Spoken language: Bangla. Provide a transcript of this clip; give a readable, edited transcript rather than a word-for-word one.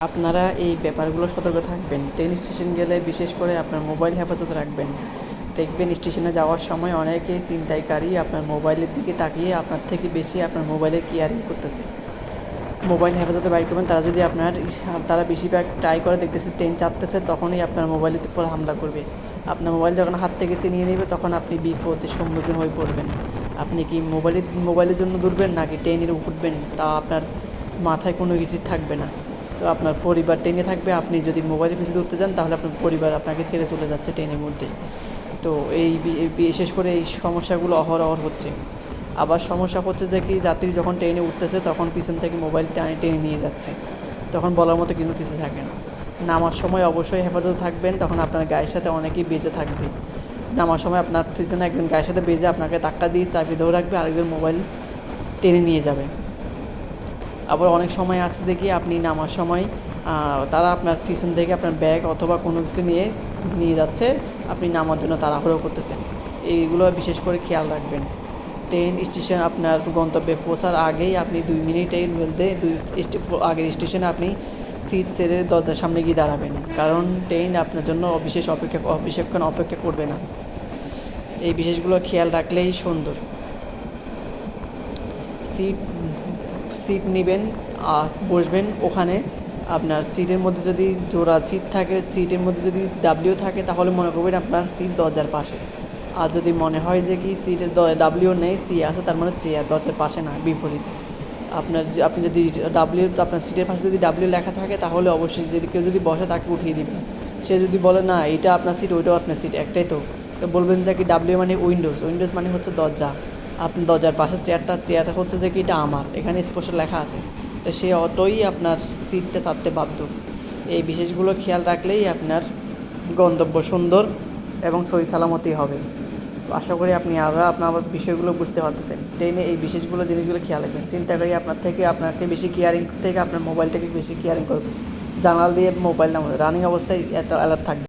আপনারা এই ব্যাপারগুলো সতর্ক থাকবেন। ট্রেন স্টেশন গেলে বিশেষ করে আপনার মোবাইল হেফাজতে রাখবেন। দেখবেন স্টেশনে যাওয়ার সময় অনেকেই ছিনতাইকারী আপনার মোবাইলের দিকে তাকিয়ে আপনার থেকে বেশি আপনার মোবাইলের কেয়ারিং করতেছে। মোবাইল হেফাজতে বাইর করবেন, তারা বেশিরভাগ ট্রাই করে দেখতেছে ট্রেন চাপতেছে, তখনই আপনার মোবাইলের উপর হামলা করবে। আপনার মোবাইল যখন হাত থেকে ছিনিয়ে নেবে তখন আপনি বিপদের সম্মুখীন হয়ে পড়বেন। আপনি কি মোবাইলের জন্য দৌড়বেন নাকি ট্রেনের উঠবেন, তা আপনার মাথায় কোনো কিছু থাকবে না। তো আপনার পরিবার ট্রেনে থাকবে, আপনি যদি মোবাইলের পিছনে উঠতে যান তাহলে আপনার পরিবার আপনাকে ছেড়ে চলে যাচ্ছে ট্রেনের মধ্যে। তো বিশেষ করে এই সমস্যাগুলো অহরহ হচ্ছে। আবার সমস্যা হচ্ছে যে কি, যাত্রী যখন ট্রেনে উঠতেছে তখন পিছন থেকে মোবাইল টেনে নিয়ে যাচ্ছে, তখন বলার মতো কিছু থাকে না। নামার সময় অবশ্যই হেফাজতে থাকবেন, তখন আপনার গায়ের সাথে অনেকেই বেঁচে থাকবে। নামার সময় আপনার পিছনে একজন গায়ের সাথে বেজে আপনাকে ধাক্কা দিয়ে চাবি ধরে রাখবে, আরেকজন মোবাইল টেনে নিয়ে যাবে। আবার অনেক সময় আছে দেখি আপনি নামার সময় তারা আপনার পিছন থেকে আপনার ব্যাগ অথবা কোনো কিছু নিয়ে যাচ্ছে, আপনি নামার জন্য তাড়াহুড়ো করতেছেন। এইগুলো বিশেষ করে খেয়াল রাখবেন। ট্রেন স্টেশন আপনার গন্তব্যে পৌঁছার আগেই আপনি 2 মিনিটের মধ্যে আগের স্টেশনে আপনি সিট ছেড়ে দরজার সামনে গিয়ে দাঁড়াবেন, কারণ ট্রেন আপনার জন্য বেশিক্ষণ অপেক্ষা করবে না। এই বিশেষগুলো খেয়াল রাখলেই সুন্দর। সিট নেবেন, বসবেন ওখানে। আপনার সিটের মধ্যে যদি জোড়া সিট থাকে, সিটের মধ্যে যদি ডাব্লিউ থাকে, তাহলে মনে করবেন আপনার সিট দরজার পাশে। আর যদি মনে হয় যে কি সিটের ডাব্লিউ নেই, সি আছে, তার মানে চেয়ার দরজার পাশে না, বিপরীত। আপনি যদি আপনার সিটের পাশে যদি ডাব্লিউ লেখা থাকে, তাহলে অবশ্যই কেউ যদি বসে তাকে উঠিয়ে দিবেন। সে যদি বলে না এটা আপনার সিট, ওইটাও আপনার সিট, একটাই তো বলবেন যে কি ডাব্লিউ মানে উইন্ডোজ মানে হচ্ছে দরজা। আপনি দরজার পাশে চেয়ারটা হচ্ছে যে কি এটা আমার, এখানে স্পষ্ট লেখা আছে। তো সে অটোই আপনার সিটটা ছাড়তে বাধ্য। এই বিশেষগুলো খেয়াল রাখলেই আপনার গন্তব্য সুন্দর এবং সহি সালামতই হবে। আশা করি আপনার বিষয়গুলো বুঝতে পারতেছেন। ট্রেনে এই জিনিসগুলো খেয়াল রাখবেন। ছিনতাইকারী আপনাকে বেশি কেয়ারিং থেকে আপনার মোবাইল থেকে বেশি কেয়ারিং করবে। জানালা দিয়ে মোবাইল নামাবেন, রানিং অবস্থায় এত অ্যালার্ট থাকবে।